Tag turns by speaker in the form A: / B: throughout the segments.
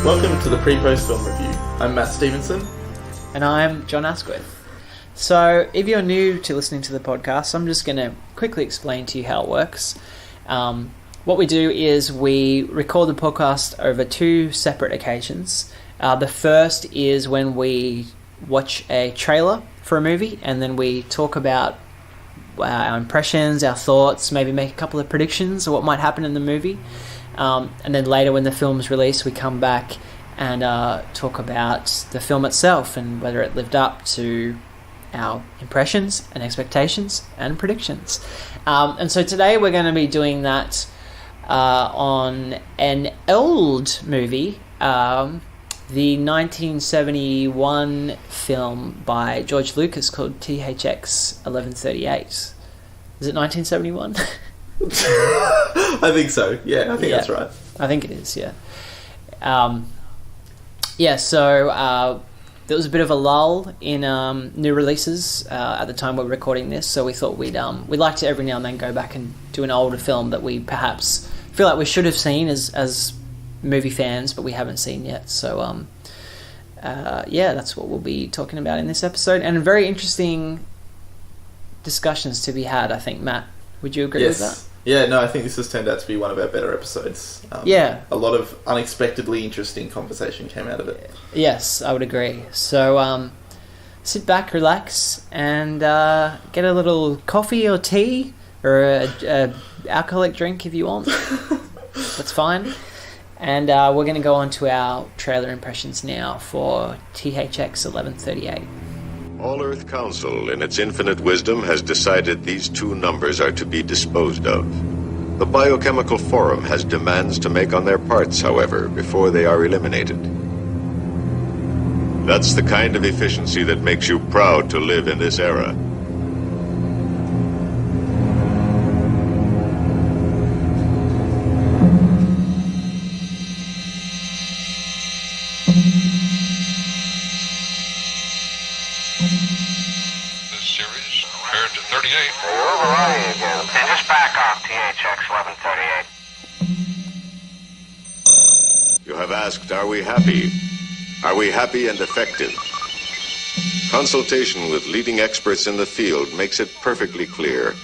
A: Welcome to the Pre-Post Film Review. I'm Matt Stevenson.
B: And I'm John Asquith. So, if you're new to listening to the podcast, I'm just going to quickly explain to you how it works. What we do is we record the podcast over two separate occasions. The first is when we watch a trailer for a movie, and then we talk about our impressions, our thoughts, maybe make a couple of predictions of what might happen in the movie. And then later when the film's released, we come back and talk about the film itself and whether it lived up to our impressions and expectations and predictions. And so today we're going to be doing that on an old movie, the 1971 film by George Lucas called THX 1138. Is it 1971?
A: I think so. Yeah, I think that's right.
B: I think it is, yeah. So there was a bit of a lull in new releases at the time we were recording this, so we thought we'd like to every now and then go back and do an older film that we perhaps feel like we should have seen as movie fans, but we haven't seen yet. So that's what we'll be talking about in this episode, and very interesting discussions to be had, I think. Matt, would you agree with that?
A: Yeah, no, I think this has turned out to be one of our better episodes. A lot of unexpectedly interesting conversation came out of it.
B: Yes, I would agree. So sit back, relax, and get a little coffee or tea or a alcoholic drink if you want. That's fine. And we're going to go on to our trailer impressions now for THX 1138.
C: All Earth Council, in its infinite wisdom, has decided these two numbers are to be disposed of. The Biochemical Forum has demands to make on their parts, however, before they are eliminated. That's the kind of efficiency that makes you proud to live in this era.
D: And just back off THX 1138.
C: You have asked, are we happy? Are we happy and effective? Consultation with leading experts in the field makes it perfectly clear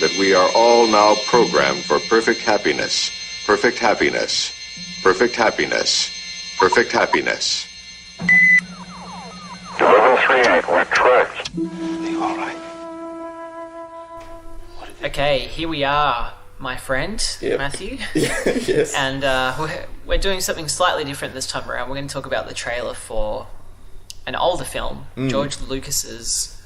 C: that we are all now programmed for perfect happiness, perfect happiness, perfect happiness, perfect happiness.
D: 1138, we're correct.
C: Are you all right?
B: Okay, here we are, my friend, Matthew.
A: Yes.
B: And we're doing something slightly different this time around. We're going to talk about the trailer for an older film, George Lucas's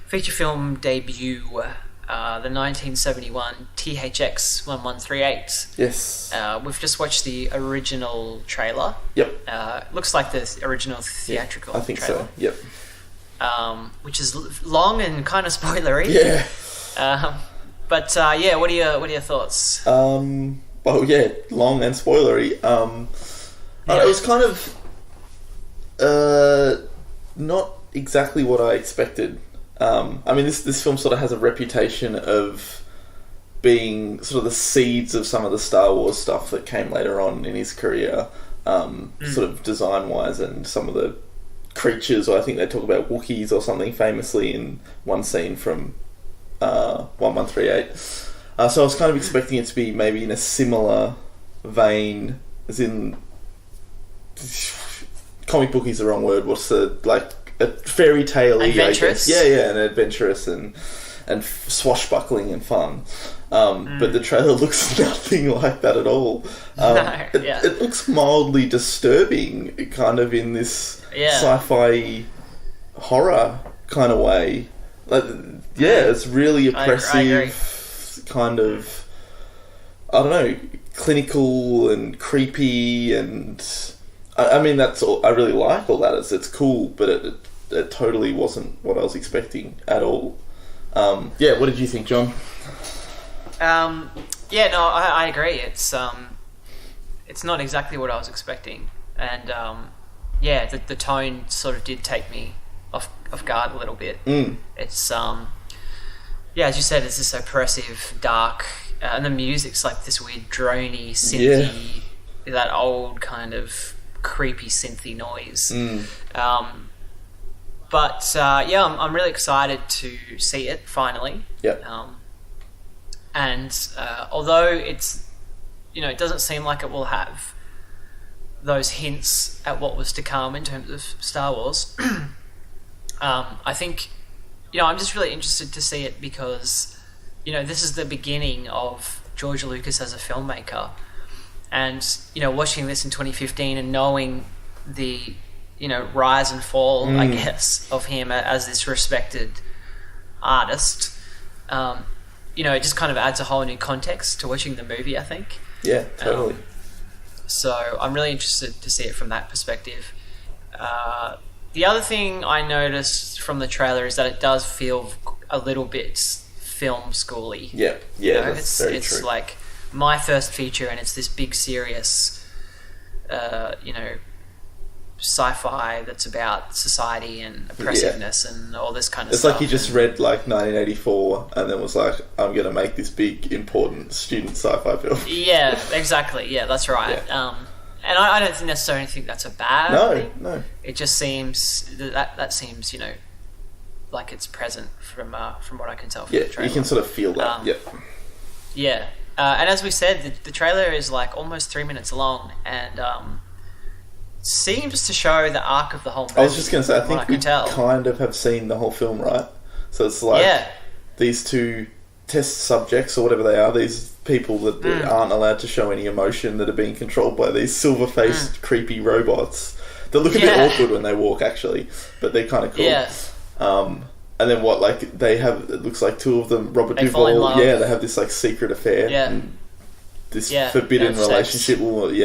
B: feature film debut, the 1971 THX 1138.
A: Yes.
B: We've just watched the original trailer.
A: Yep.
B: Looks like the original theatrical
A: I think
B: trailer.
A: so, yep.
B: Which is long and kind of spoilery.
A: Yeah.
B: What are your thoughts?
A: Long and spoilery. It was kind of not exactly what I expected. This film sort of has a reputation of being sort of the seeds of some of the Star Wars stuff that came later on in his career, sort of design-wise, and some of the creatures, or I think they talk about Wookiees or something famously in one scene from 1138. So I was kind of expecting it to be maybe in a similar vein, as in comic book is the wrong word. What's the a fairy tale-y,
B: adventurous?
A: I guess. Yeah, and adventurous and swashbuckling and fun. But the trailer looks nothing like that at all. It looks mildly disturbing, kind of in this sci-fi horror kind of way. It's really oppressive, kind of, I don't know, clinical and creepy, and that's all. I really like all that. It's cool, but it totally wasn't what I was expecting at all. What did you think, John?
B: I agree. It's not exactly what I was expecting, and the tone sort of did take me off guard a little bit. It's as you said, it's this oppressive, dark and the music's like this weird droney, synthy, that old kind of creepy synthy noise. But I'm really excited to see it finally.
A: Yep.
B: And although it's, it doesn't seem like it will have those hints at what was to come in terms of Star Wars, I think, I'm just really interested to see it because, this is the beginning of George Lucas as a filmmaker. And, watching this in 2015 and knowing the, rise and fall, I guess, of him as this respected artist, it just kind of adds a whole new context to watching the movie, I think.
A: Yeah, totally.
B: So I'm really interested to see it from that perspective. The other thing I noticed from the trailer is that it does feel a little bit film schooly.
A: Yeah, that's very
B: it's
A: true.
B: like my first feature, and it's this big, serious, sci-fi that's about society and oppressiveness and all this kind of
A: stuff. It's like he just read like 1984 and then was like, I'm going to make this big, important student sci-fi film.
B: Yeah, exactly. Yeah, that's right. Yeah. And I don't necessarily think that's a bad thing. No. It just seems that seems, like it's present from what I can tell from the trailer.
A: You can sort of feel that.
B: Yeah. And as we said, the trailer is like almost 3 minutes long, and seems to show the arc of the whole movie.
A: I was just going to say, I think we kind of have seen the whole film, right? So it's like these two test subjects, or whatever they are, these people that aren't allowed to show any emotion, that are being controlled by these silver-faced, creepy robots that look a bit awkward when they walk, actually, but they're kind of cool. Yeah. And then they have, it looks like two of them, Robert Duvall, they have this like secret affair, and this forbidden relationship, and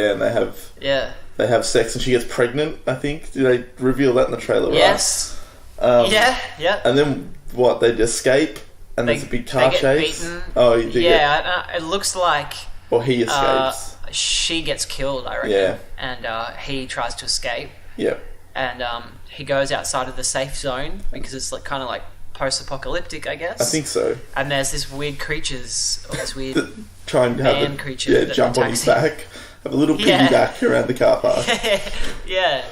A: they have sex, and she gets pregnant, I think. Did they reveal that in the trailer, right?
B: Yes.
A: And then they escape, and there's a big car chase.
B: Beaten.
A: Oh,
B: it looks like...
A: Or he escapes.
B: She gets killed, I reckon.
A: Yeah.
B: And he tries to escape.
A: Yeah.
B: And he goes outside of the safe zone, because it's like kind of like post-apocalyptic, I guess.
A: I think so.
B: And there's this weird creatures, or this weird
A: try and have
B: man creature that
A: jump on his back. Have a little piggyback around the car park.
B: Yeah.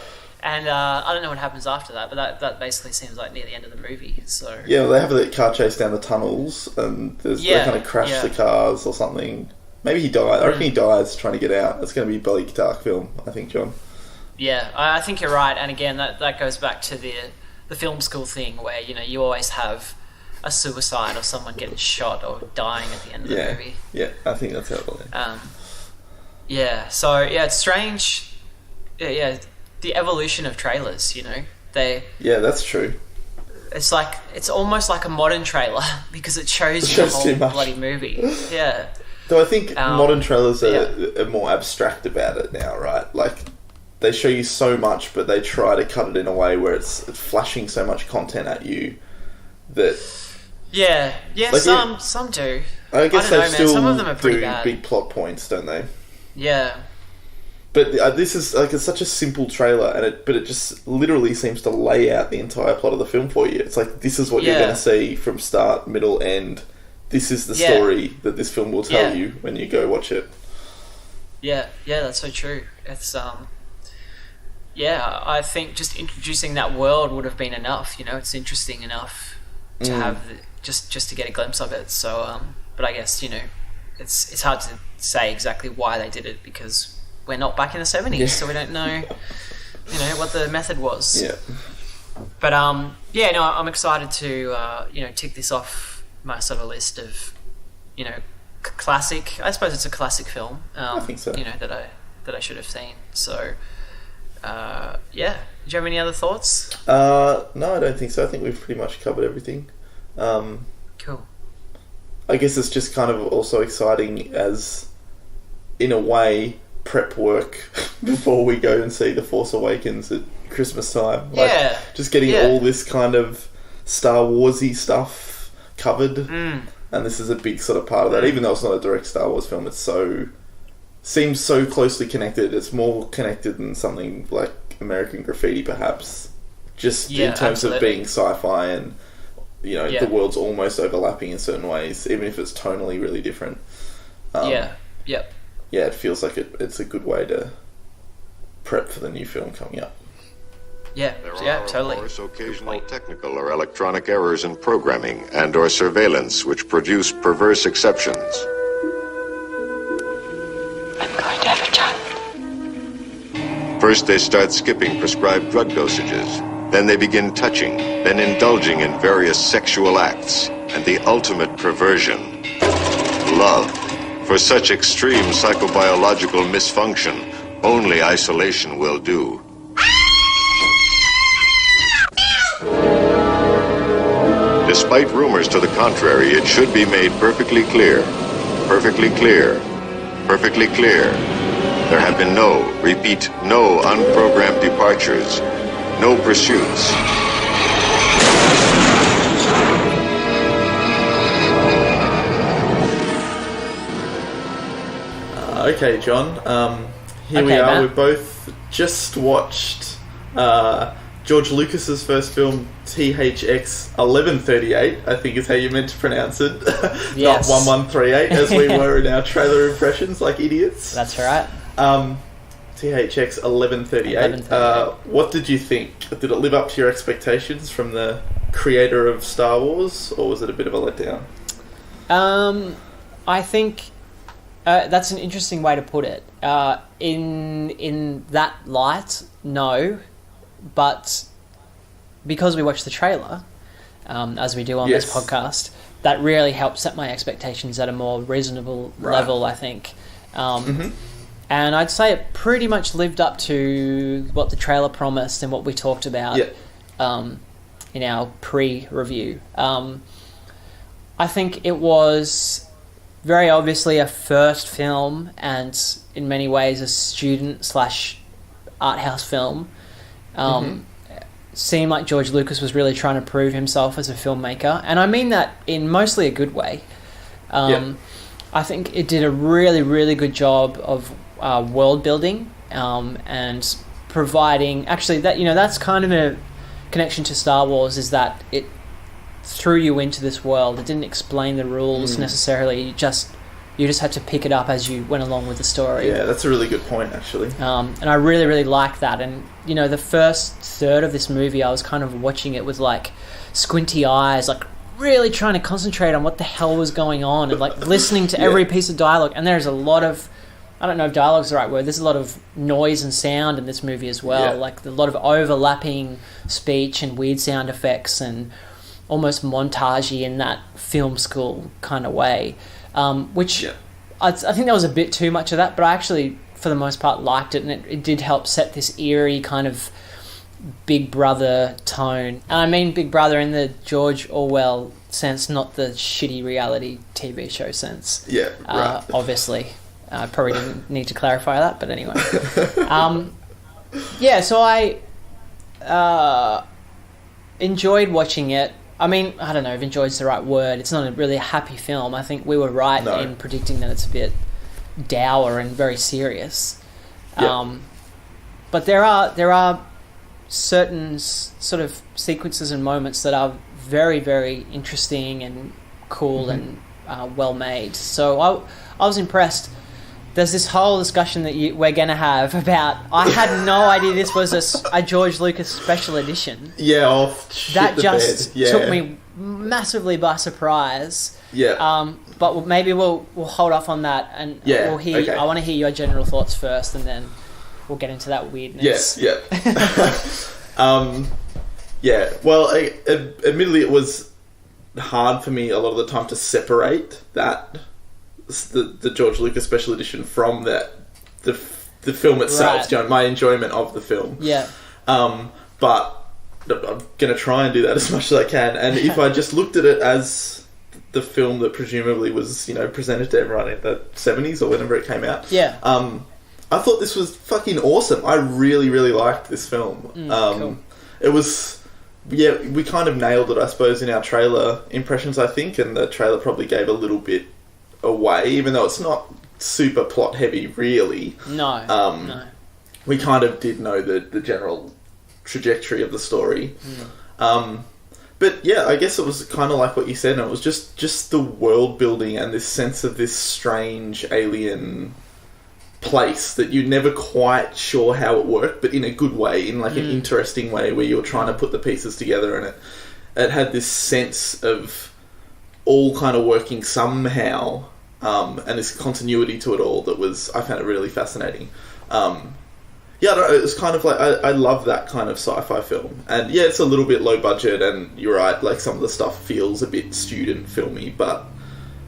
B: And I don't know what happens after that, but that basically seems like near the end of the movie. So
A: they have a car chase down the tunnels, and they kind of crash the cars or something. Maybe he dies. I reckon he dies trying to get out. It's going to be a bleak, dark film, I think, John.
B: Yeah, I think you're right. And again, that goes back to the film school thing, where you always have a suicide or someone getting shot or dying at the end of the movie. Yeah,
A: I think that's how it will end.
B: So it's strange. Yeah, the evolution of trailers.
A: That's true.
B: It's almost like a modern trailer, because it shows you the whole bloody movie. Yeah.
A: Though I think modern trailers are more abstract about it now, right? Like, they show you so much, but they try to cut it in a way where it's flashing so much content at you that...
B: Yeah, some do.
A: I guess they still
B: some of them are pretty
A: do
B: bad.
A: Big plot points, don't they?
B: Yeah.
A: But this is it's such a simple trailer, but it just literally seems to lay out the entire plot of the film for you. It's like, this is what you're going to see from start, middle, end. This is the story that this film will tell you when you go watch it. Yeah,
B: that's so true. It's I think just introducing that world would have been enough. It's interesting enough to have just to get a glimpse of it. So, but I guess it's hard to say exactly why they did it, because we're not back in the 70s, so we don't know, what the method was.
A: Yeah.
B: But I'm excited to tick this off my sort of list of classic. I suppose it's a classic film.
A: I think so.
B: That I should have seen. So. Do you have any other thoughts?
A: No, I don't think so. I think we've pretty much covered everything.
B: Cool.
A: I guess it's just kind of also exciting as, in a way, prep work before we go and see The Force Awakens at Christmas time. Just getting all this kind of Star Wars-y stuff covered. And this is a big sort of part of that. Even though it's not a direct Star Wars film, it's seems so closely connected. It's more connected than something like American Graffiti, perhaps. Just in terms of being sci-fi and, the world's almost overlapping in certain ways, even if it's tonally really different.
B: Yeah. Yep.
A: Yeah, it feels like it's a good way to prep for the new film coming up.
B: Yeah,
C: There are,
B: totally.
C: of course, occasional technical or electronic errors in programming and or surveillance which produce perverse exceptions.
E: I'm going to have a child.
C: First, they start skipping prescribed drug dosages. Then they begin touching, then indulging in various sexual acts, and the ultimate perversion, love. For such extreme psychobiological misfunction, only isolation will do. Despite rumors to the contrary, it should be made perfectly clear, perfectly clear, perfectly clear. There have been no, repeat, no unprogrammed departures, no pursuits.
A: Okay, John. Here we
B: Okay,
A: are.
B: Matt.
A: We've both just watched George Lucas's first film, THX 1138. I think is how you meant to pronounce it.
B: Yes.
A: Not 1138, as we were in our trailer impressions, like idiots.
B: That's right.
A: THX 1138.
B: 1138.
A: What did you think? Did it live up to your expectations from the creator of Star Wars, or was it a bit of a letdown?
B: I think that's an interesting way to put it. In that light, no, but because we watched the trailer, as we do on this podcast, that really helped set my expectations at a more reasonable level, I think. And I'd say it pretty much lived up to what the trailer promised and what we talked about in our pre-review. I think it was very obviously a first film and in many ways a student/art house film. Seemed like George Lucas was really trying to prove himself as a filmmaker, and I mean that in mostly a good way. I think it did a really, really good job of world building and providing. Actually, that's kind of a connection to Star Wars, is that it threw you into this world. It didn't explain the rules necessarily. You just had to pick it up as you went along with the story.
A: Yeah, that's a really good point, actually.
B: And I really, really liked that. And the first third of this movie, I was kind of watching it with like squinty eyes, like really trying to concentrate on what the hell was going on, and like listening to every piece of dialogue. And there's a lot of, I don't know if dialogue's the right word, there's a lot of noise and sound in this movie as well. Like a lot of overlapping speech and weird sound effects and almost montagey in that film school kind of way. Which I think there was a bit too much of that, but I actually, for the most part, liked it, and it did help set this eerie kind of Big Brother tone. And I mean Big Brother in the George Orwell sense, not the shitty reality TV show sense.
A: Yeah, right.
B: Obviously. Probably didn't need to clarify that, but anyway. So I enjoyed watching it. I mean, I don't know if enjoyed's the right word. It's not really a happy film. I think we were right in predicting that it's a bit dour and very serious. But there are certain sort of sequences and moments that are very, very interesting and cool and well made. So I was impressed. There's this whole discussion that we're going to have about... I had no idea this was a George Lucas special edition.
A: Yeah,
B: that just took me massively by surprise.
A: Yeah.
B: But maybe we'll hold off on that, and we'll hear. Okay. I want to hear your general thoughts first, and then we'll get into that weirdness.
A: Yeah. Well, admittedly, it was hard for me a lot of the time to separate that the George Lucas special edition from the film itself.
B: Right.
A: My enjoyment of the film.
B: Yeah.
A: But I'm going to try and do that as much as I can. And if I just looked at it as the film that presumably was, presented to everyone in the 70s or whenever it came out.
B: Yeah.
A: I thought this was fucking awesome. I really, really liked this film.
B: Cool.
A: It was... Yeah, we kind of nailed it, I suppose, in our trailer impressions, I think. And the trailer probably gave a little bit away, even though it's not super plot heavy, really.
B: No.
A: We kind of did know the general trajectory of the story. But But yeah, I guess it was kind of like what you said, and it was just the world building and this sense of this strange alien place that you're never quite sure how it worked, but in a good way, in like an interesting way where you're trying to put the pieces together, and it had this sense of all kind of working somehow, and this continuity to it all that I found it really fascinating. Yeah, I don't know, it was kind of like, I love that kind of sci-fi film. And yeah, it's a little bit low budget, and you're right, like some of the stuff feels a bit student filmy, but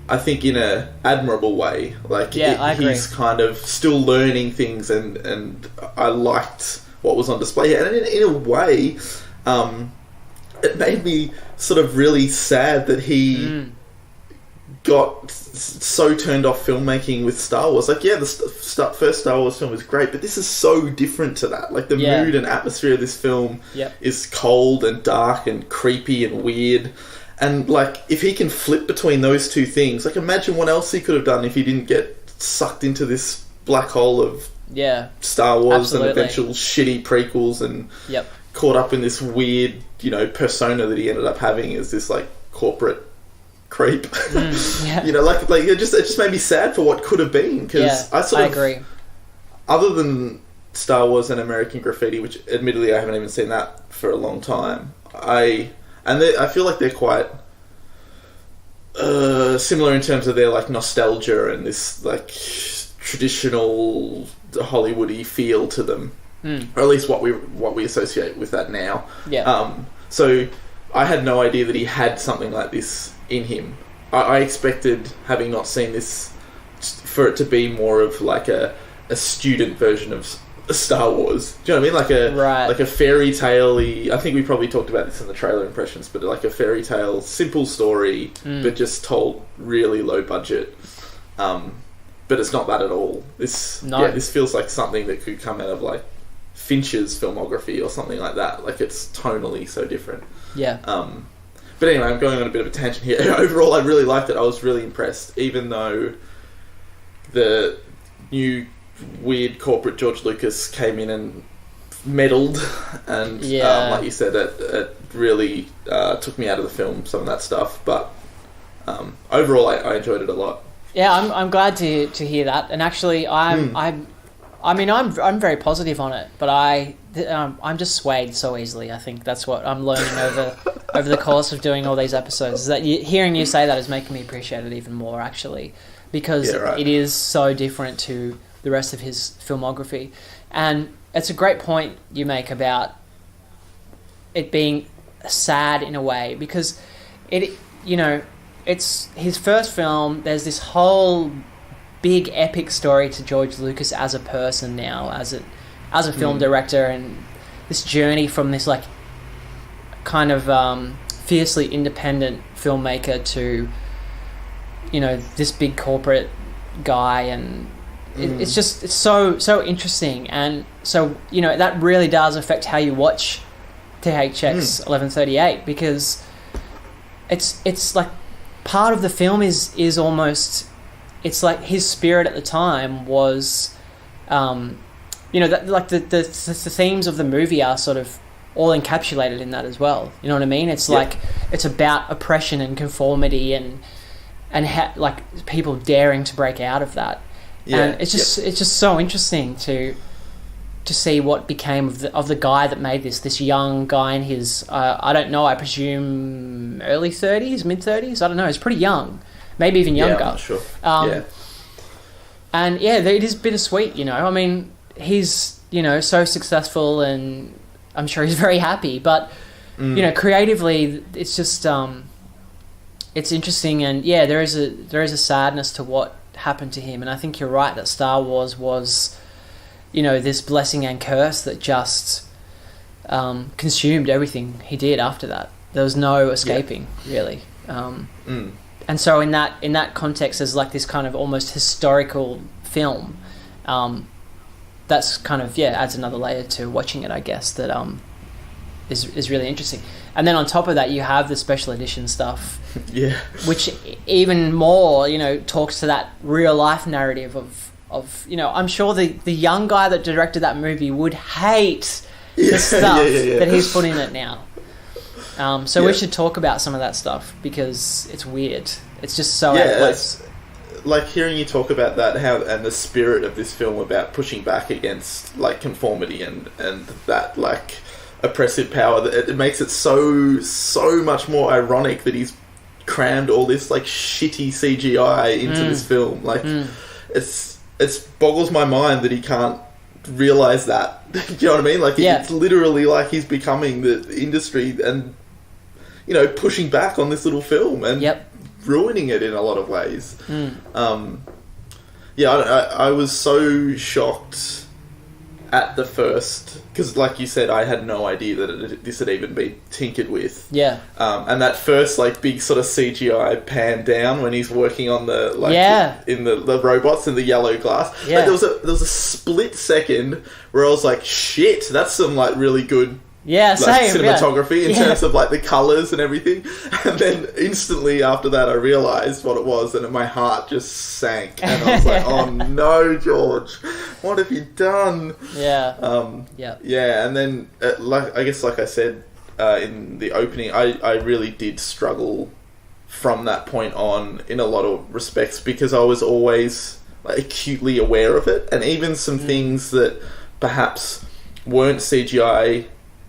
A: I think in a admirable way. Like, he's kind of still learning things, and I liked what was on display. And in a way, it made me sort of really sad that he got so turned off filmmaking with Star Wars. Like, yeah, the first Star Wars film was great, but this is so different to that. Like, the mood and atmosphere of this film is cold and dark and creepy and weird. And, like, if he can flip between those two things, like, imagine what else he could have done if he didn't get sucked into this black hole of Star Wars and eventual shitty prequels and caught up in this weird, persona that he ended up having as this, like, corporate creep. Like it just made me sad for what could have been, because I agree. Other than Star Wars and American Graffiti, which admittedly I haven't even seen that for a long time, I feel like they're quite similar in terms of their like nostalgia and this like traditional Hollywoody feel to them, or at least what we associate with that now. So I had no idea that he had something like this in him. I expected, having not seen this, for it to be more of like a student version of Star Wars. Do you know what I mean? Like a fairy tale-y, I think we probably talked about this in the trailer impressions, but like a fairy tale, simple story, but just told really low budget. But it's not that at all. This feels like something that could come out of like Fincher's filmography or something like that. Like, it's tonally so different. But anyway, I'm going on a bit of a tangent here. Overall, I really liked it. I was really impressed, even though the new weird corporate George Lucas came in and meddled, and like you said, it really took me out of the film, some of that stuff. But overall, I enjoyed it a lot.
B: Yeah, I'm glad to hear that. And actually, I'm very positive on it, but I'm just swayed so easily. I think that's what I'm learning over the course of doing all these episodes. Is that hearing you say that is making me appreciate it even more, actually, because it is so different to the rest of his filmography. And it's a great point you make about it being sad in a way, because it's his first film. There's this whole big epic story to George Lucas as a person now, as a film director, and this journey from this like kind of fiercely independent filmmaker to this big corporate guy, and it's so interesting, and so that really does affect how you watch THX 1138, because it's like part of the film is almost, it's like his spirit at the time was, that like the themes of the movie are sort of all encapsulated in that as well. You know what I mean? It's like it's about oppression and conformity and like people daring to break out of that. And it's just so interesting to see what became of the guy that made this young guy in his I don't know, I presume early 30s, mid 30s. I don't know. He's pretty young. Maybe even younger.
A: I'm not sure.
B: And it is bittersweet, I mean, he's, so successful, and I'm sure he's very happy, but, creatively, it's just, it's interesting, and there is a sadness to what happened to him, and I think you're right that Star Wars was, this blessing and curse that just consumed everything he did after that. There was no escaping, really. And so in that context, there's like this kind of almost historical film. That's kind of adds another layer to watching it, I guess. That is really interesting. And then on top of that, you have the special edition stuff, which even more talks to that real life narrative of I'm sure the young guy that directed that movie would hate the stuff that he's put in it now. So we should talk about some of that stuff because it's weird. It's just so
A: like hearing you talk about that, and the spirit of this film about pushing back against like conformity and that like oppressive power, that it makes it so much more ironic that he's crammed all this like shitty CGI into this film. Like it's boggles my mind that he can't realize that. You know what I mean? Like it's literally like he's becoming the industry and pushing back on this little film and ruining it in a lot of ways. I was so shocked at the first, because like you said, I had no idea that this had even been tinkered with. And that first like big sort of CGI pan down when he's working on the in the robots in the yellow glass. Like, there was a split second where I was like, shit, that's some like really good cinematography in terms of like the colours and everything. And then instantly after that I realised what it was, and my heart just sank, and I was like, oh no, George, what have you done? And then like I said in the opening, I really did struggle from that point on in a lot of respects, because I was always like acutely aware of it, and even some things that perhaps weren't CGI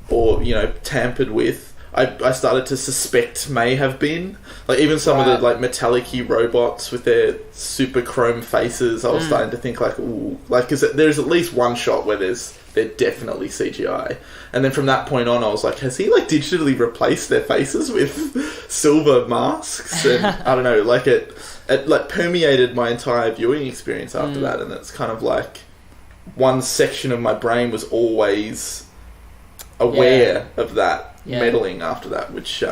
A: or tampered with, I started to suspect may have been, like even some of the like metallic-y robots with their super chrome faces. I was starting to think like, ooh, like, because there's at least one shot where they're definitely CGI, and then from that point on I was like, has he like digitally replaced their faces with silver masks? And I don't know, like it like permeated my entire viewing experience after that, and it's kind of like one section of my brain was always aware of that meddling after that, which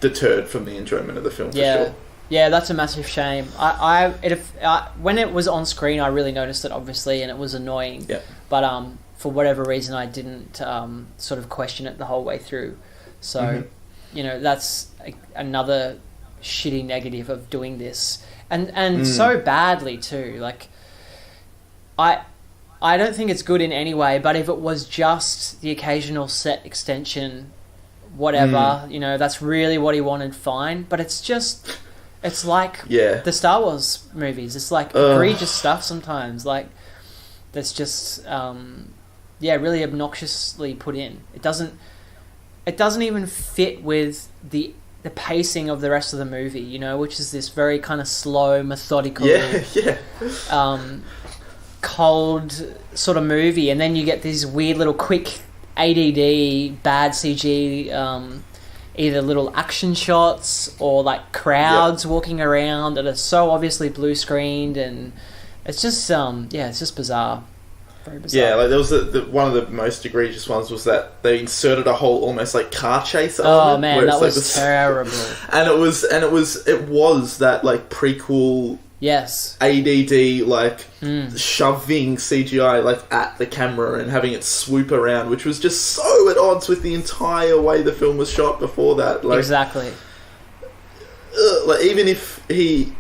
A: deterred from the enjoyment of the film for sure.
B: Yeah, that's a massive shame. When it was on screen, I really noticed it, obviously, and it was annoying.
A: Yeah.
B: But for whatever reason, I didn't sort of question it the whole way through. So, that's another shitty negative of doing this, and so badly too. Like, I don't think it's good in any way, but if it was just the occasional set extension, whatever, that's really what he wanted, fine. But it's like the Star Wars movies. It's like egregious stuff sometimes. Like, that's just, really obnoxiously put in. It doesn't even fit with the pacing of the rest of the movie, which is this very kind of slow, methodical, cold sort of movie, and then you get these weird little quick ADD bad CG either little action shots or like crowds walking around that are so obviously blue screened, and it's just it's just bizarre. Very bizarre.
A: Yeah, like there was one of the most egregious ones was that they inserted a whole almost like car chase element.
B: Oh man, that was terrible.
A: And it was that like prequel ADD like shoving CGI like at the camera and having it swoop around, which was just so at odds with the entire way the film was shot before that. Like,
B: exactly.
A: Like even if he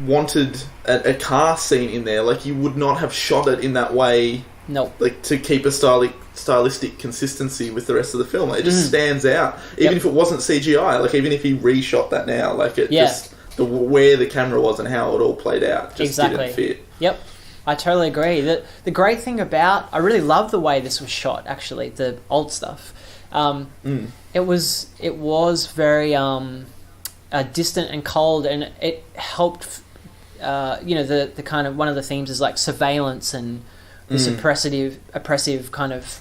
A: wanted a car scene in there, like you would not have shot it in that way.
B: No.
A: Like to keep a stylistic consistency with the rest of the film. Like, it just stands out. Even if it wasn't CGI, like even if he reshot that now, like it just where the camera was and how it all played out just didn't fit.
B: Yep. I totally agree. The great thing about, I really love the way this was shot, actually, the old stuff. It was very distant and cold, and it helped, the kind of, one of the themes is like surveillance and this oppressive kind of,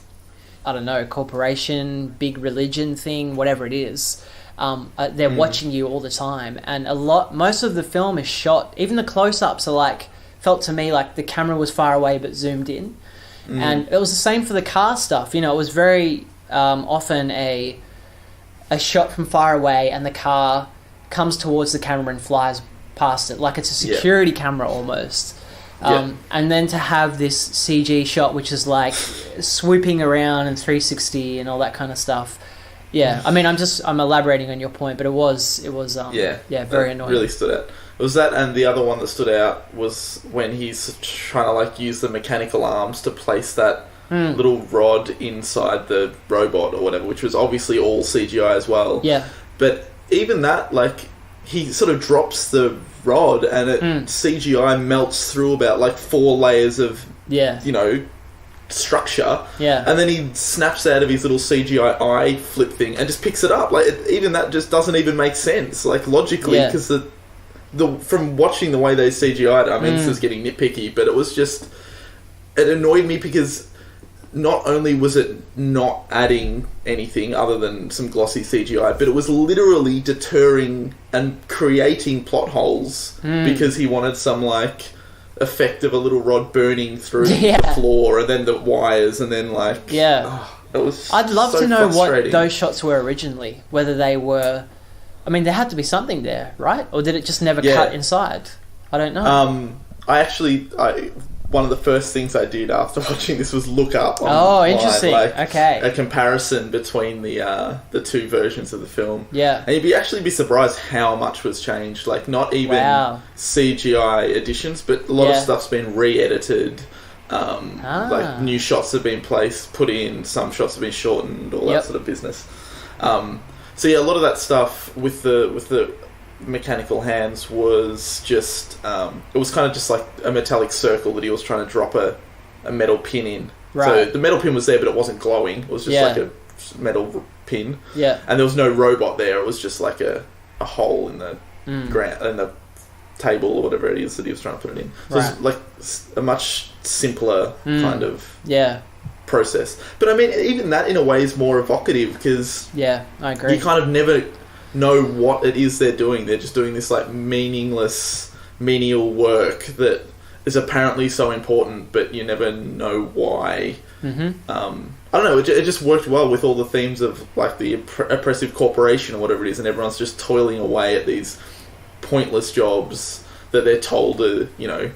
B: I don't know, corporation, big religion thing, whatever it is. They're watching you all the time, and most of the film is shot, even the close-ups are like, felt to me like the camera was far away but zoomed in. And it was the same for the car stuff. It was very often a shot from far away, and the car comes towards the camera and flies past it like it's a security camera almost. And then to have this CG shot which is like swooping around and 360 and all that kind of stuff. I mean, I'm elaborating on your point, but it was very annoying.
A: Really stood out. It was that, and the other one that stood out was when he's trying to like use the mechanical arms to place that little rod inside the robot or whatever, which was obviously all CGI as well.
B: Yeah.
A: But even that, like, he sort of drops the rod and it CGI melts through about like 4 layers of, you know, structure.
B: Yeah.
A: And then he snaps out of his little CGI eye flip thing and just picks it up. Like, even that just doesn't even make sense, like, logically, because from watching the way they CGI'd, I mean, this is getting nitpicky, but it was just, it annoyed me because not only was it not adding anything other than some glossy CGI, but it was literally deterring and creating plot holes because he wanted some, like, effect of a little rod burning through the floor and then the wires and then, like... it was
B: I'd love
A: so
B: to know what
A: frustrating.
B: those shots were originally, whether they were... I mean, there had to be something there, right? Or did it just never cut inside? I don't know.
A: One of the first things I did after watching this was look up online,
B: interesting.
A: like,
B: okay,
A: a comparison between the 2 versions of the film.
B: Yeah.
A: And you'd actually be surprised how much was changed. Like, not even CGI additions, but a lot of stuff's been re-edited. Like, new shots have been put in, some shots have been shortened, all that sort of business. So yeah, a lot of that stuff with the mechanical hands was just it was kind of just like a metallic circle that he was trying to drop a metal pin in.
B: Right.
A: So the metal pin was there, but it wasn't glowing. It was just like a metal pin.
B: Yeah.
A: And there was no robot there. It was just like a hole in the ground, in the table or whatever it is that he was trying to put it in. So it was like a much simpler kind of process. But I mean, even that in a way is more evocative because
B: I agree.
A: You kind of never know what it is they're doing. They're just doing this like meaningless, menial work that is apparently so important, but you never know why. I don't know, it just worked well with all the themes of like the oppressive corporation or whatever it is, and everyone's just toiling away at these pointless jobs that they're told are, you know,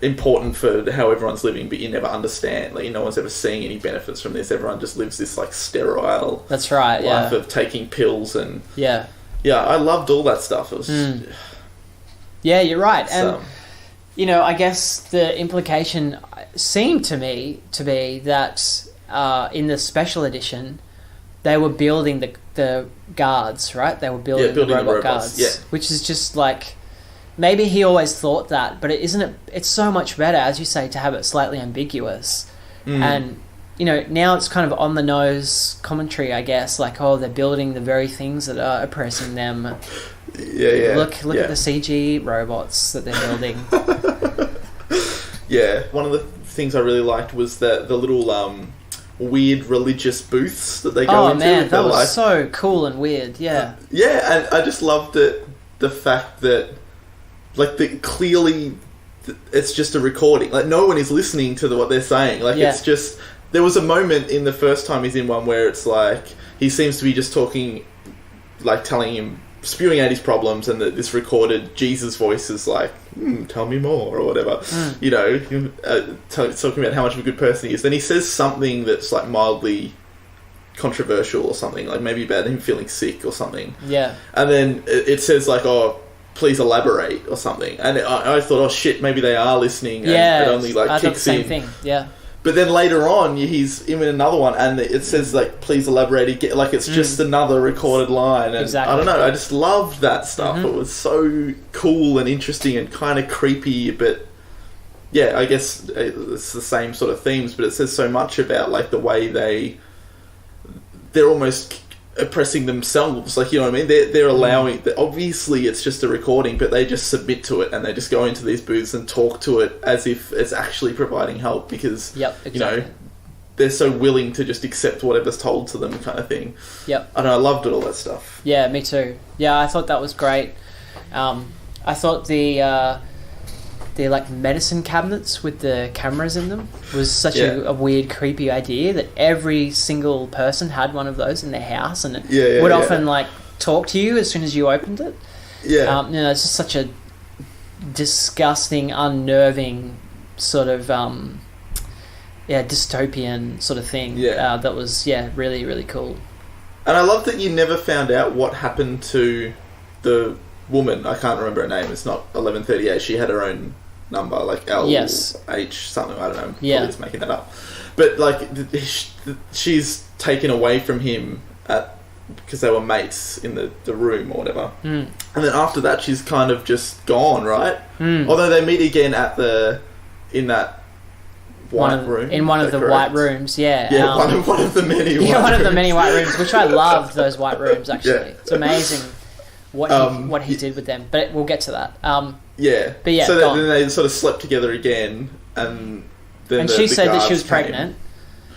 A: important for how everyone's living, but you never understand. Like, no one's ever seeing any benefits from this. Everyone just lives this like sterile life of taking pills and I loved all that stuff. It was
B: you're right. And you know, I guess the implication seemed to me to be that in the special edition they were building the guards, right? They were building the robot guards, which is just like, maybe he always thought that, but it's so much better, as you say, to have it slightly ambiguous. And, you know, now it's kind of on the nose commentary, I guess, like, oh, they're building the very things that are oppressing them. Look at the CG robots that they're building.
A: One of the things I really liked was the little weird religious booths that they go into. Oh man,
B: that was so cool and weird. And
A: I just loved it, the fact that clearly it's just a recording. Like, no one is listening to what they're saying. Like, it's just... There was a moment in the first time he's in one where it's like, he seems to be just talking, like, telling him, spewing out his problems, and this recorded Jesus voice is like, tell me more, or whatever. You know, talking about how much of a good person he is. Then he says something that's, like, mildly controversial or something, like maybe about him feeling sick or something. And then it says, like, oh, please elaborate or something. And I thought, oh shit, maybe they are listening, and it only like kicks in.
B: Thing.
A: But then later on, he's in another one, and it says like, please elaborate. Like, it's just another recorded line. And I don't know, I just loved that stuff. It was so cool and interesting and kind of creepy, but I guess it's the same sort of themes, but it says so much about like the way they're almost oppressing themselves, like, you know what I mean? They're allowing... Obviously, it's just a recording, but they just submit to it, and they just go into these booths and talk to it as if it's actually providing help, because, you know, they're so willing to just accept whatever's told to them, kind of thing. I know, I loved it, all that stuff.
B: Yeah, me too. Yeah, I thought that was great. I thought the like medicine cabinets with the cameras in them was such a weird, creepy idea, that every single person had one of those in their house, and it would often like talk to you as soon as you opened it. You know, it's just such a disgusting, unnerving sort of dystopian sort of thing. That was really, really cool.
A: And I love that you never found out what happened to the woman. I can't remember her name. It's not 1138. She had her own number, like LH
B: Yes.
A: something, I don't know.
B: Yeah.
A: Probably just making that up. But, like, she's taken away from him because they were mates in the room or whatever. And then after that, she's kind of just gone, right? Although they meet again in that white room.
B: In one of the white rooms, yeah.
A: Yeah, one of the many white rooms.
B: Yeah, one of the many white rooms, which I loved, those white rooms, actually. Yeah. It's amazing what he did with them. But we'll get to that.
A: Yeah.
B: But yeah,
A: so then they sort of slept together again, and then
B: she said that she was pregnant.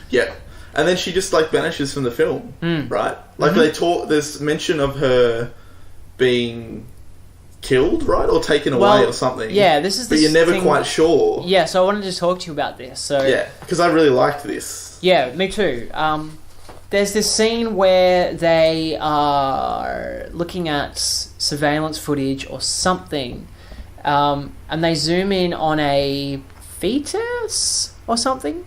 A: Yeah. And then she just, like, vanishes from the film, right? Like, there's mention of her being killed, right? Or taken away or something.
B: Yeah, this is
A: But you're never quite sure.
B: Yeah, so I wanted to talk to you about this. So
A: yeah, because I really liked this.
B: Yeah, me too. There's this scene where they are looking at surveillance footage or something, and they zoom in on a fetus or something.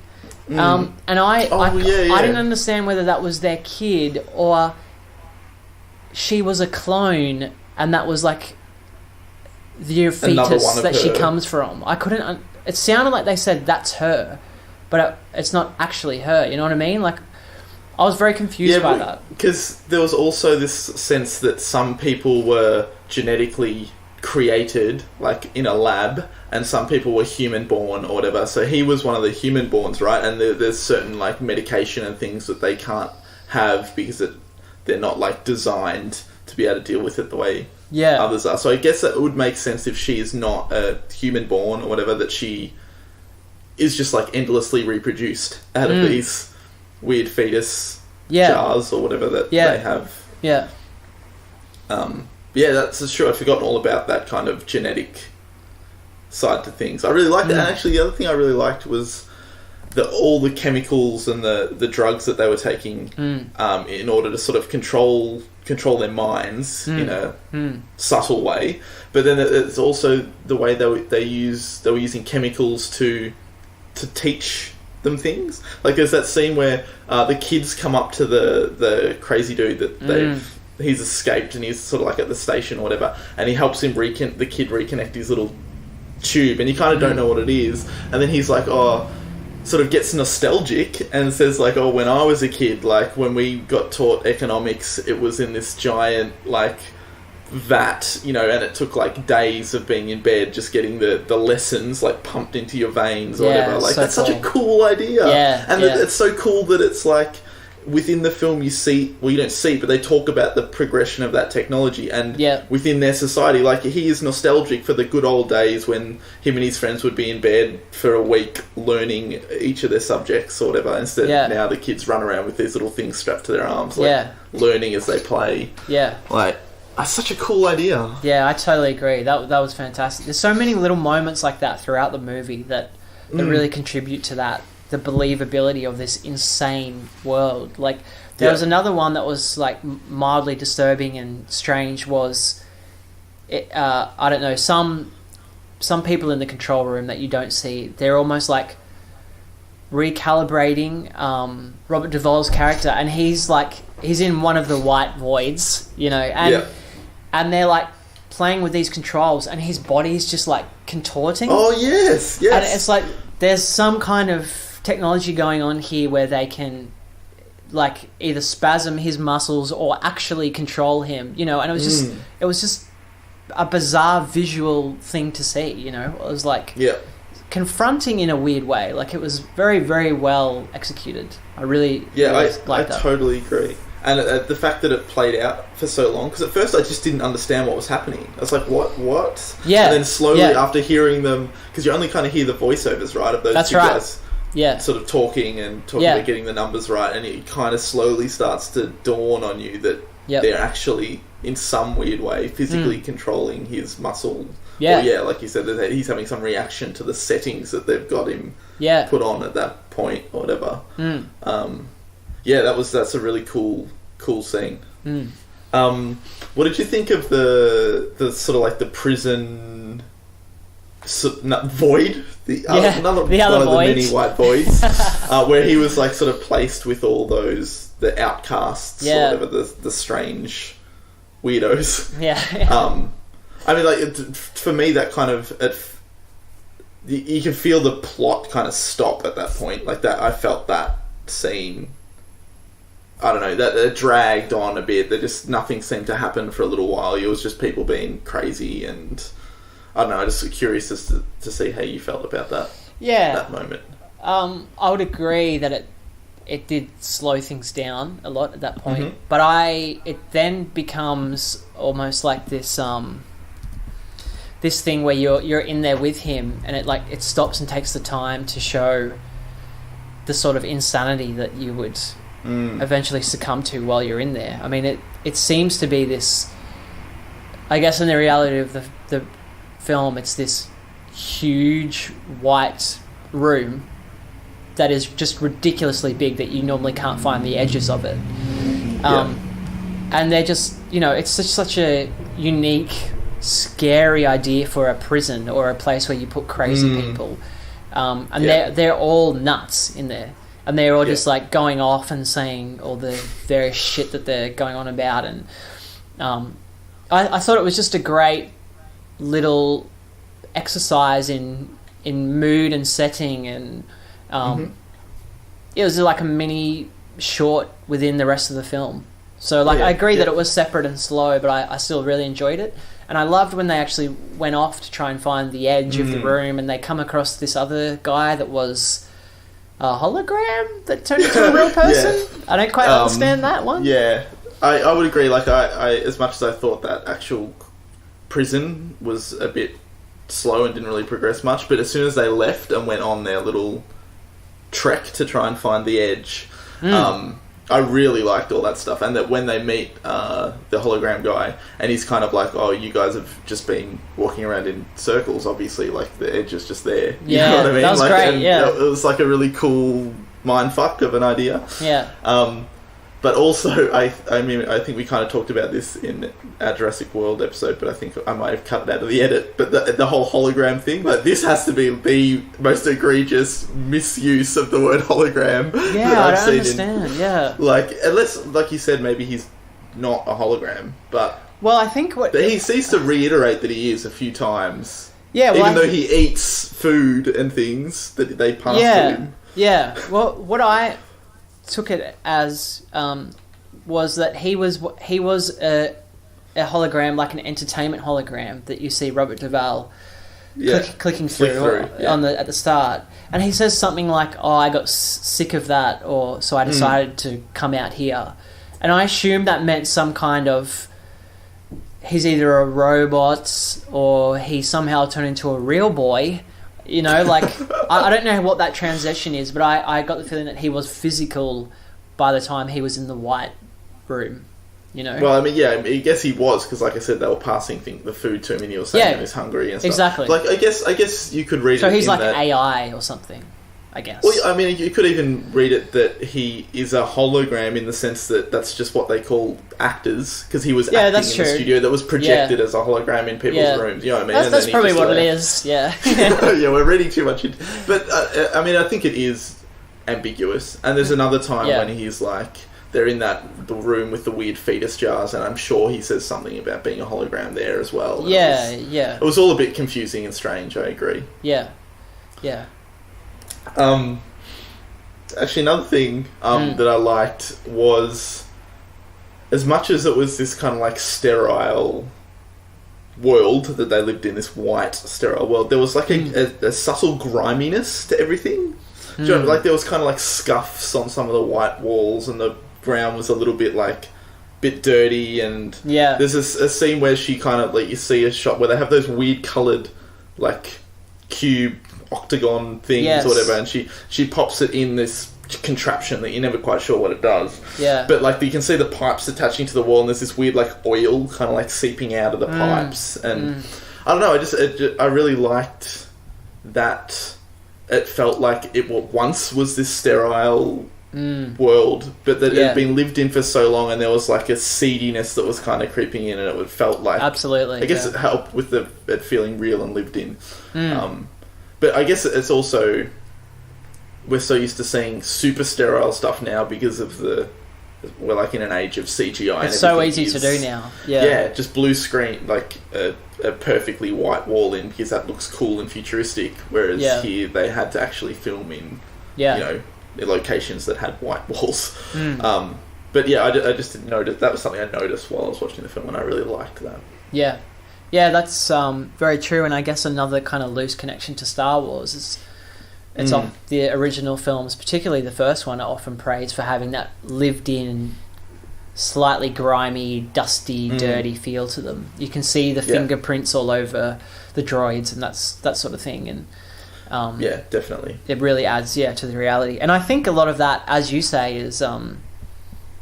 B: And I didn't understand whether that was their kid or she was a clone, and that was like the fetus that she comes from. I couldn't. It sounded like they said that's her, but it's not actually her. You know what I mean? Like, I was very confused by that.
A: Because there was also this sense that some people were genetically created, like in a lab, and some people were human-born or whatever. So he was one of the human-borns, right? And there's certain, like, medication and things that they can't have because they're not, like, designed to be able to deal with it the way others are. So I guess that would make sense if she is not a human-born or whatever, that she is just, like, endlessly reproduced out of these weird fetus jars or whatever that they have.
B: Yeah.
A: Yeah, that's true. I'd forgotten all about that kind of genetic side to things. I really liked it. And actually, the other thing I really liked was all the chemicals and the drugs that they were taking in order to sort of control their minds in a subtle way. But then it's also the way they were using chemicals to teach them things. Like, there's that scene where the kids come up to the crazy dude that he's escaped, and he's sort of like at the station or whatever, and he helps him the kid reconnect his little tube, and you kind of don't know what it is, and then he's like, sort of gets nostalgic and says, like, when I was a kid, like, when we got taught economics, it was in this giant, like, vat, you know, and it took, like, days of being in bed just getting the lessons, like, pumped into your veins or whatever. Like, that's such a cool idea. And it's so cool that it's, like, within the film you see, well, you don't see, but they talk about the progression of that technology, and within their society, like, he is nostalgic for the good old days when him and his friends would be in bed for a week learning each of their subjects or whatever. Instead, now the kids run around with these little things strapped to their arms, like, learning as they play. Like, that's such a cool idea.
B: Yeah, I totally agree. That was fantastic. There's so many little moments like that throughout the movie that really contribute to that. The believability of this insane world. Like, there was another one that was, like, mildly disturbing and strange. Was I don't know, some people in the control room that you don't see, they're almost like recalibrating Robert Duvall's character, and he's in one of the white voids, you know, and they're like playing with these controls, and his body's just like contorting.
A: Oh yes.
B: And it's like there's some kind of technology going on here where they can, like, either spasm his muscles or actually control him, you know. And it was just a bizarre visual thing to see, you know. It was like confronting in a weird way. Like, it was very, very well executed. I really liked that.
A: I totally agree. And the fact that it played out for so long, because at first I just didn't understand what was happening. I was like, what?
B: Yeah.
A: And then slowly after hearing them, because you only kind of hear the voiceovers, right, of those two guys sort of talking about getting the numbers right, and it kind of slowly starts to dawn on you that they're actually, in some weird way, physically controlling his muscle. Or, like you said, that he's having some reaction to the settings that they've got him put on at that point or whatever. That's a really cool scene. What did you think of the sort of like the prison void? Another one of the many white voids, where he was like sort of placed with all the outcasts or whatever, the strange weirdos.
B: I
A: mean, like, for me, that kind of you can feel the plot kind of stop at that point. Like that, I felt that scene. I don't know, that it dragged on a bit. That just nothing seemed to happen for a little while. It was just people being crazy, and I don't know. I'm just curious as to see how you felt about that.
B: Yeah,
A: that moment.
B: I would agree that it did slow things down a lot at that point.
A: Mm-hmm.
B: But it then becomes almost like this this thing where you're in there with him, and it stops and takes the time to show the sort of insanity that you would eventually succumb to while you're in there. I mean, it seems to be this, I guess in the reality of the film, it's this huge white room that is just ridiculously big that you normally can't find the edges of it. And they're just, it's such a unique, scary idea for a prison or a place where you put crazy people. And they're all nuts in there. And they're all just like going off and saying all the various shit that they're going on about. And I thought it was just a great little exercise in mood and setting, and it was like a mini short within the rest of the film. So I agree that it was separate and slow, but I still really enjoyed it. And I loved when they actually went off to try and find the edge of the room, and they come across this other guy that was a hologram that turned into a real person. I don't quite understand that one.
A: Yeah, I would agree. Like I as much as I thought that actual prison was a bit slow and didn't really progress much, but as soon as they left and went on their little trek to try and find the edge, I really liked all that stuff. And that when they meet the hologram guy, and he's kind of like, oh, you guys have just been walking around in circles, obviously, like the edge is just there. You know what I mean?
B: That was great,
A: It was like a really cool mindfuck of an idea.
B: Yeah.
A: But also, I think we kind of talked about this in our Jurassic World episode, but I think I might have cut it out of the edit. But the whole hologram thing, like this has to be the most egregious misuse of the word hologram.
B: Yeah,
A: that
B: I don't understand.
A: Like, unless, like you said, maybe he's not a hologram, but
B: I think
A: but he seems to reiterate that he is a few times.
B: Yeah,
A: even though he eats food and things that they pass to him.
B: Yeah. Well, what I took it as was that he was a hologram, like an entertainment hologram that you see Robert Duvall clicking through at the start, and he says something like, "Oh, I got sick of that," or "So I decided to come out here," and I assumed that meant some kind of he's either a robot or he somehow turned into a real boy. Like, I don't know what that transition is, but I got the feeling that he was physical by the time he was in the white room, Well,
A: I mean, I guess he was, because like I said, they were passing the food to him and he was saying he was hungry and stuff.
B: Exactly.
A: Like, I guess you could read it.
B: So he's like
A: that,
B: AI or something, I guess.
A: Well, I mean, you could even read it that he is a hologram in the sense that that's just what they call actors, because he was acting in the studio that was projected as a hologram in people's rooms. You know what I mean?
B: That's probably what it is. Yeah.
A: Yeah, we're reading too much. But I mean, I think it is ambiguous. And there's another time when he's like, they're in the room with the weird fetus jars, and I'm sure he says something about being a hologram there as well. And it was all a bit confusing and strange. I agree.
B: Yeah.
A: Actually, another thing that I liked was, as much as it was this kind of like sterile world that they lived in, this white sterile world, there was like a subtle griminess to everything. Do you know, like there was kind of like scuffs on some of the white walls, and the ground was a little bit bit dirty. And there's a scene where she kind of like, you see a shot where they have those weird coloured like cube octagon things or whatever, and she pops it in this contraption that you're never quite sure what it does. But like you can see the pipes attaching to the wall, and there's this weird like oil kind of like seeping out of the pipes, and I don't know. I really liked that. It felt like it once was this sterile world, but that it had been lived in for so long, and there was like a seediness that was kind of creeping in, and it felt like
B: absolutely.
A: I guess it helped with it feeling real and lived in. But I guess it's also, we're so used to seeing super sterile stuff now because of the we're like in an age of CGI.
B: It's so easy to do now.
A: Yeah, just blue screen, like a perfectly white wall in, because that looks cool and futuristic. Whereas here they had to actually film in, locations that had white walls. But yeah, I just didn't notice. That was something I noticed while I was watching the film, and I really liked that.
B: Yeah, that's very true. And I guess another kind of loose connection to Star Wars is it's on the original films, particularly the first one, are often praised for having that lived-in, slightly grimy, dusty, dirty feel to them. You can see the fingerprints all over the droids and that sort of thing. And
A: yeah, definitely,
B: it really adds to the reality. And I think a lot of that, as you say, is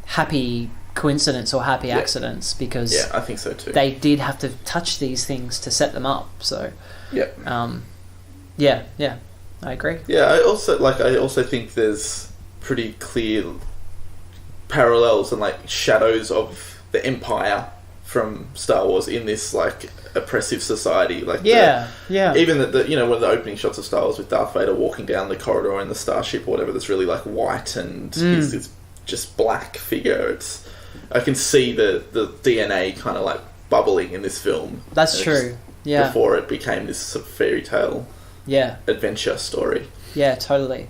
B: happy coincidence or happy accidents, because
A: I think so too.
B: They did have to touch these things to set them up. So I agree.
A: Yeah, I also think there's pretty clear parallels and like shadows of the Empire from Star Wars in this like oppressive society. Like even the one of the opening shots of Star Wars with Darth Vader walking down the corridor in the starship or whatever, that's really like white and he's this just black figure. I can see the DNA kind of like bubbling in this film.
B: That's true. Yeah.
A: Before it became this sort of fairy tale adventure story.
B: Yeah, totally.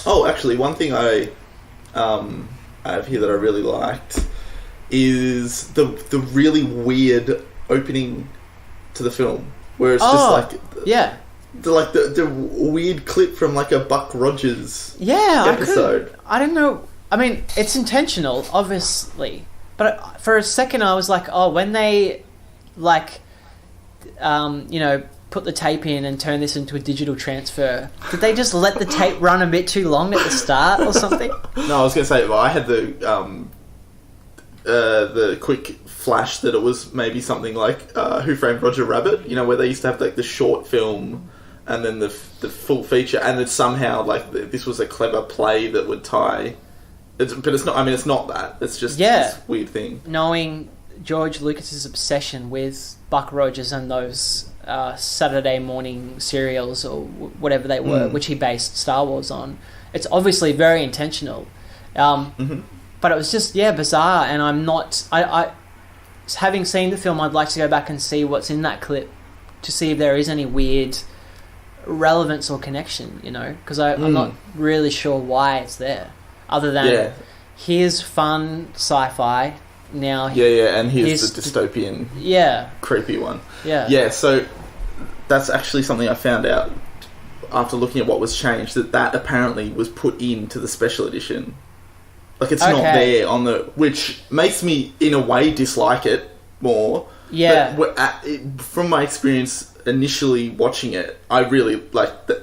A: Oh, actually, one thing I have here that I really liked is the really weird opening to the film, where it's just like the weird clip from like a Buck Rogers episode.
B: I don't know. I mean, it's intentional, obviously, but for a second I was like, oh, when they like put the tape in and turn this into a digital transfer, did they just let the tape run a bit too long at the start or something?
A: No, I was going to say, well, I had the quick flash that it was maybe something like Who Framed Roger Rabbit, where they used to have like the short film and then the full feature, and then somehow like this was a clever play that would tie. But it's not. I mean, it's not that. It's just this weird thing.
B: Knowing George Lucas's obsession with Buck Rogers and those Saturday morning serials or whatever they were, which he based Star Wars on, it's obviously very intentional. But it was just bizarre, and I'm not. I having seen the film, I'd like to go back and see what's in that clip to see if there is any weird relevance or connection. Because I'm not really sure why it's there. Other than here's fun sci-fi now.
A: And here's the dystopian, creepy one. So that's actually something I found out after looking at what was changed, that apparently was put into the special edition. Like it's not there on which makes me in a way dislike it more. But from my experience initially watching it, I really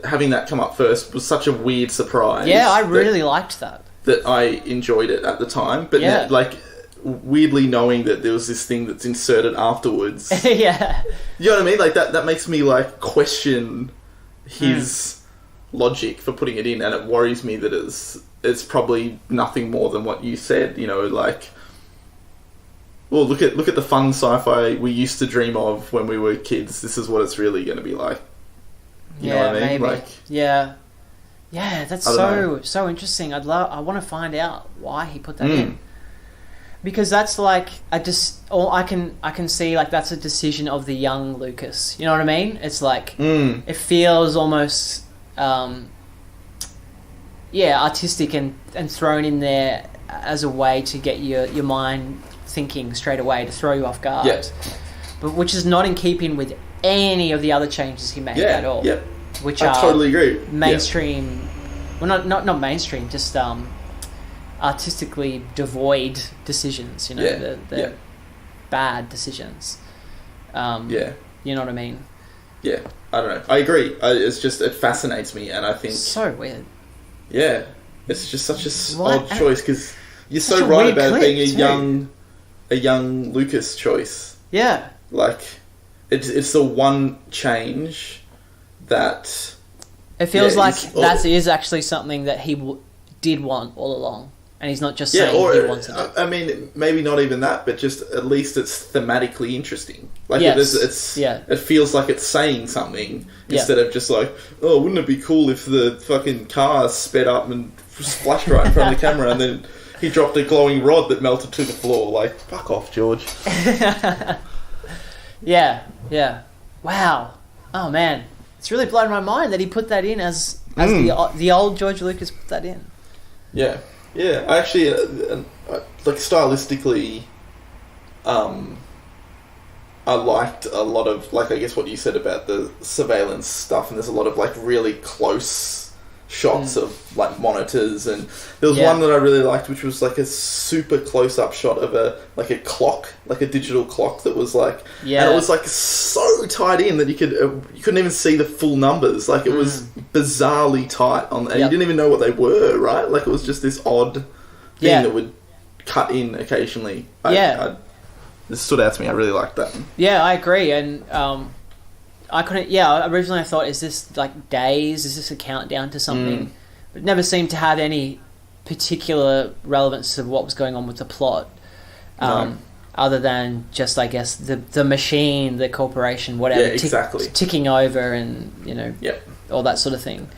A: having that come up first was such a weird surprise.
B: I really liked that.
A: That I enjoyed it at the time, but now, weirdly knowing that there was this thing that's inserted afterwards. You know what I mean? Like that makes me question his logic for putting it in, and it worries me that it's probably nothing more than what you said. Well, look at the fun sci-fi we used to dream of when we were kids. This is what it's really going to be like. You know what I mean?
B: Maybe. Yeah, that's so interesting. I want to find out why he put that in, because that's I can see that's a decision of the young Lucas. You know what I mean? It's it feels almost artistic and thrown in there as a way to get your mind thinking straight away, to throw you off guard. But which is not in keeping with any of the other changes he made at all. Which I
A: totally agree.
B: Mainstream, well, not mainstream, just artistically devoid decisions. The bad decisions. You know what I mean?
A: Yeah, I don't know. I agree. It fascinates me, and I think
B: so weird.
A: Yeah, it's just such a odd choice, because you're so right about it being a young Lucas choice. Yeah, it's the one change that
B: it feels that is actually something that he did want all along, and he's not just saying he wanted it.
A: I mean, maybe not even that, but just at least it's thematically interesting. It feels like it's saying something instead of just wouldn't it be cool if the fucking car sped up and splashed right in front of the camera, and then he dropped a glowing rod that melted to the floor. Like, fuck off, George.
B: Yeah. Wow. Oh man, it's really blown my mind that he put that in as the old George Lucas put that in.
A: Yeah. I actually like stylistically, I liked a lot of, like, I guess what you said about the surveillance stuff, and there's a lot of like really close shots of like monitors, and there was one that I really liked, which was like a super close-up shot of a clock, like a digital clock that was like, and it was like so tight in that you couldn't even see the full numbers. Like, it was bizarrely tight and you didn't even know what they were, right? Like, it was just this odd thing that would cut in occasionally. It stood out to me. I really liked that.
B: Yeah, I agree, and I couldn't. Yeah, originally I thought, is this like days? Is this a countdown to something? But it never seemed to have any particular relevance to what was going on with the plot, other than just, I guess, the machine, the corporation, whatever, ticking over, and all that sort of thing.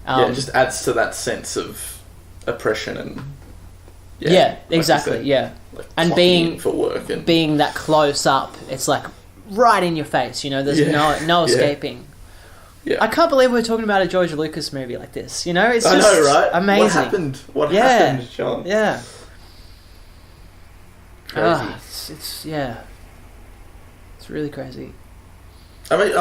A: It just adds to that sense of oppression and
B: exactly,
A: like,
B: and being
A: for work and
B: being that close up, it's like right in your face, there's no escaping. I can't believe we're talking about a George Lucas movie like this, it's just, I know, right? Amazing.
A: What happened, John?
B: Crazy. It's really crazy.
A: I mean,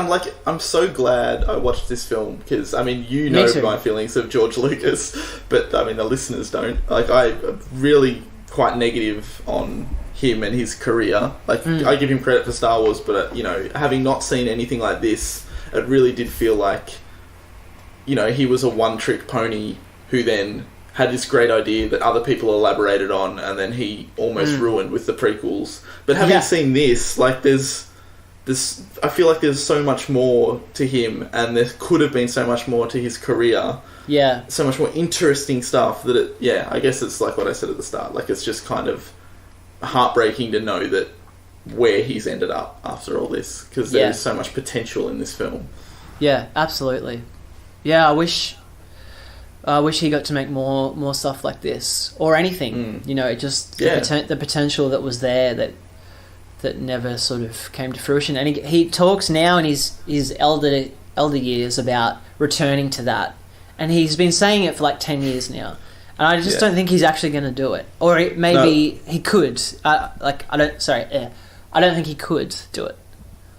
A: I'm so glad I watched this film, because, I mean, you know my feelings of George Lucas, but, I mean, the listeners don't. Like, I'm really quite negative on him and his career. Like, I give him credit for Star Wars, but, having not seen anything like this, it really did feel like, he was a one-trick pony who then had this great idea that other people elaborated on, and then he almost ruined with the prequels. But having seen this, like, I feel like there's so much more to him, and there could have been so much more to his career. Yeah. So much more interesting stuff that I guess it's like what I said at the start. Like, it's just kind of heartbreaking to know that where he's ended up after all this, because there is so much potential in this film. Yeah, absolutely. Yeah, I wish he got to make more stuff like this, or anything. It just the potential that was there that never sort of came to fruition. And he talks now in his elder years about returning to that, and he's been saying it for like 10 years now. And I just don't think he's actually going to do it. Or maybe he could. I don't think he could do it.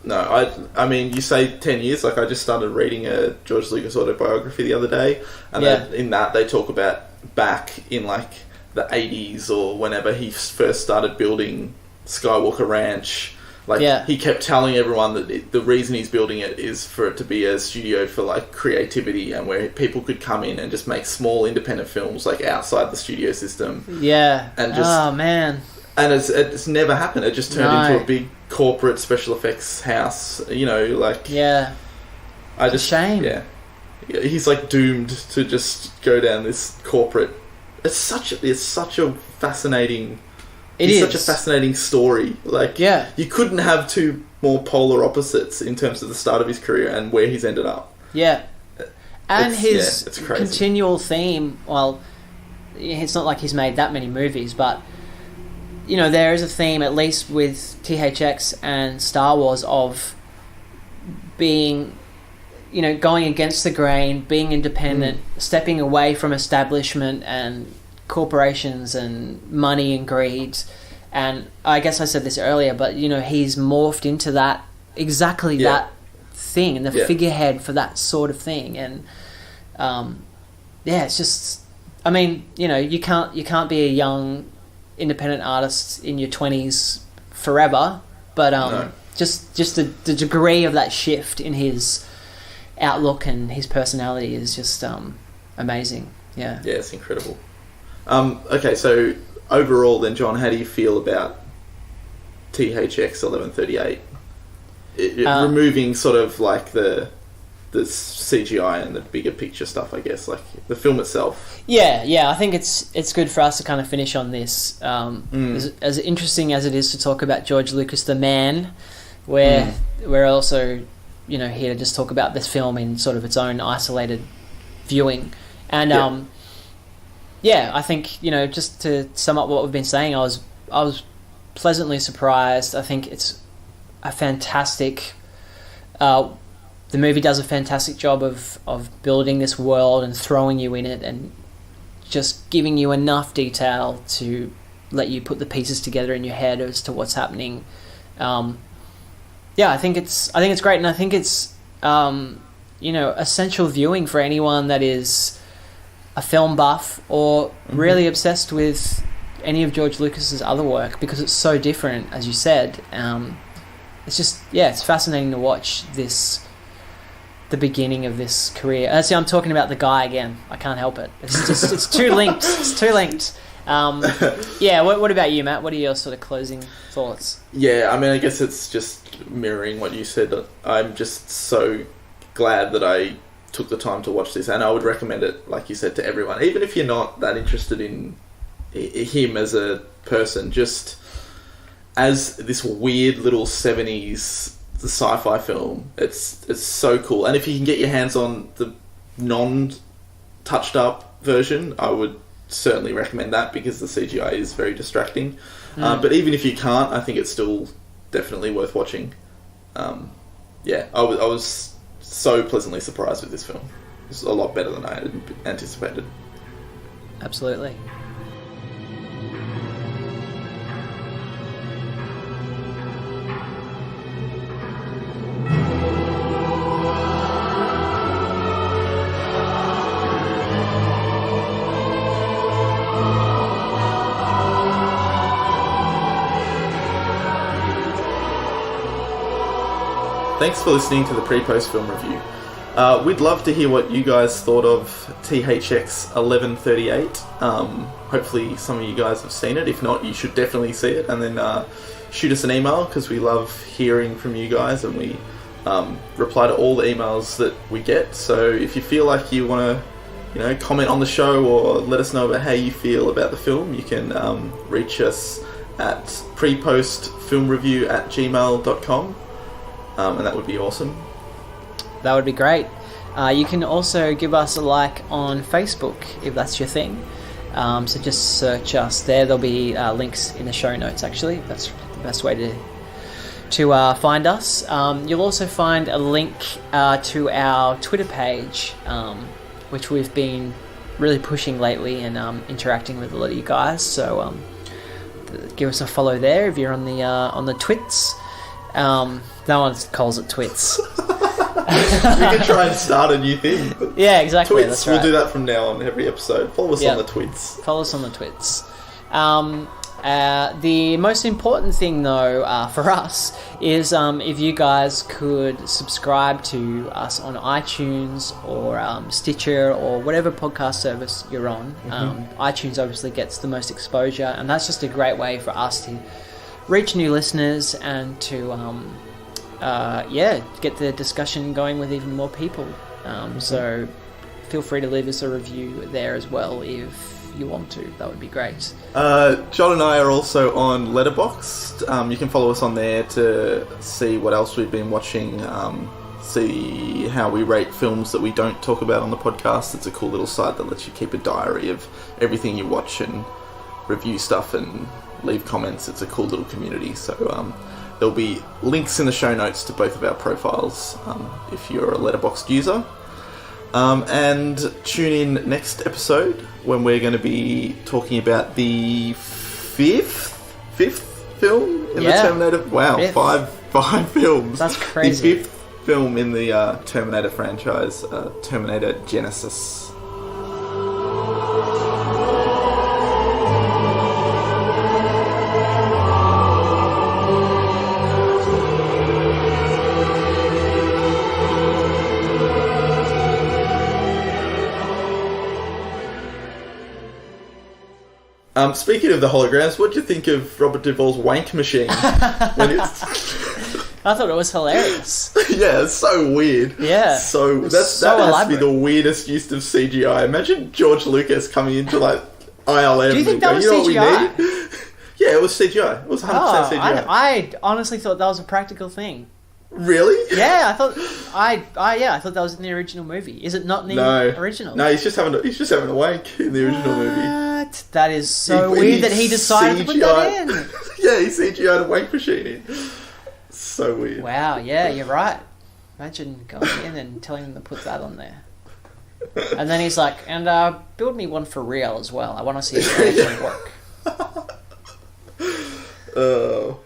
A: No, I mean, you say 10 years. Like, I just started reading a George Lucas autobiography the other day, and in that they talk about back in like the 80s or whenever he first started building Skywalker Ranch. Like, he kept telling everyone that the reason he's building it is for it to be a studio for like creativity, and where people could come in and just make small independent films like outside the studio system. Yeah. And just, oh man. And it's never happened. It just turned into a big corporate special effects house. Like, I just, shame. Yeah. He's like doomed to just go down this corporate. It's such a fascinating. It's such a fascinating story. Like, you couldn't have two more polar opposites in terms of the start of his career and where he's ended up. Yeah. And his continual theme, well, it's not like he's made that many movies, but, there is a theme, at least with THX and Star Wars, of being, going against the grain, being independent, stepping away from establishment and corporations and money and greed. And I guess I said this earlier, but he's morphed into that that thing, and the figurehead for that sort of thing. And it's just, I mean, you can't be a young independent artist in your 20s forever, but just the degree of that shift in his outlook and his personality is just amazing. Yeah, it's incredible. Okay, so overall then, John, how do you feel about THX 1138? Removing sort of like the CGI and the bigger picture stuff, I guess, like the film itself. Yeah, I think it's good for us to kind of finish on this. As interesting as it is to talk about George Lucas the man, we're also, here to just talk about this film in sort of its own isolated viewing. And
B: yeah, I think, just to sum up what we've been saying, I was pleasantly surprised. I think it's a fantastic... the movie does a fantastic job of building this world and throwing you in it and just giving you enough detail to let you put the pieces together in your head as to what's happening. I think it's great, and I think it's essential viewing for anyone that is a film buff or really obsessed with any of George Lucas's other work, because it's so different, as you said. It's just, it's fascinating to watch the beginning of this career. See, I'm talking about the guy again. I can't help it. It's too linked. It's too linked. What about you, Matt? What are your sort of closing thoughts?
A: Yeah, I mean, I guess it's just mirroring what you said. I'm just so glad that I took the time to watch this, and I would recommend it, like you said, to everyone, even if you're not that interested in him as a person, just as this weird little 70s sci-fi film. It's so cool, and if you can get your hands on the non-touched up version, I would certainly recommend that, because the CGI is very distracting. But even if you can't, I think it's still definitely worth watching. I was so pleasantly surprised with this film. It was a lot better than I had anticipated.
B: Absolutely.
A: Thanks for listening to the pre-post film review. We'd love to hear what you guys thought of THX 1138. Hopefully some of you guys have seen it. If not, you should definitely see it, and then shoot us an email, because we love hearing from you guys, and we reply to all the emails that we get. So if you feel like you want to comment on the show or let us know about how you feel about the film, you can reach us at prepostfilmreview@gmail.com. And that would be awesome.
B: That would be great. You can also give us a like on Facebook if that's your thing. So just search us there. There'll be links in the show notes, actually. That's the best way to find us. You'll also find a link to our Twitter page, which we've been really pushing lately and interacting with a lot of you guys. So give us a follow there if you're on the twits. No one calls it twits.
A: We can try and start a new thing.
B: Yeah, exactly.
A: Twits.
B: That's right.
A: We'll do that from now on every episode. Follow us on the twits.
B: Follow us on the twits. The most important thing, though, for us is if you guys could subscribe to us on iTunes or Stitcher or whatever podcast service you're on. iTunes obviously gets the most exposure, and that's just a great way for us to reach new listeners and to get the discussion going with even more people. So feel free to leave us a review there as well if you want to. That would be great.
A: Jon and I are also on Letterboxd. You can follow us on there to see what else we've been watching, see how we rate films that we don't talk about on the podcast. It's a cool little site that lets you keep a diary of everything you watch and review stuff and leave comments. It's a cool little community. So there'll be links in the show notes to both of our profiles if you're a Letterboxd user. And tune in next episode when we're going to be talking about the fifth film in the Terminator. Wow, five films.
B: That's crazy.
A: The fifth film in the Terminator franchise, Terminator Genesis. Speaking of the holograms, what do you think of Robert Duvall's wank machine?
B: I thought it was hilarious.
A: Yeah, it's so weird.
B: Yeah.
A: That has to be the weirdest use of CGI. Imagine George Lucas coming into ILM.
B: Do you think that was
A: CGI?
B: CGI?
A: What we need? Yeah, it was CGI. It was 100% CGI.
B: I honestly thought that was a practical thing.
A: Really?
B: Yeah, I thought that was in the original movie. Is it not in the original?
A: No, he's just having a wank in the original movie.
B: What? That is so weird that he decided to put that in.
A: Yeah, he CGI'd a wank machine in. So weird.
B: Wow, yeah, you're right. Imagine going in and telling them to put that on there. And then he's like, and build me one for real as well. I want to see it actually work.
A: Oh.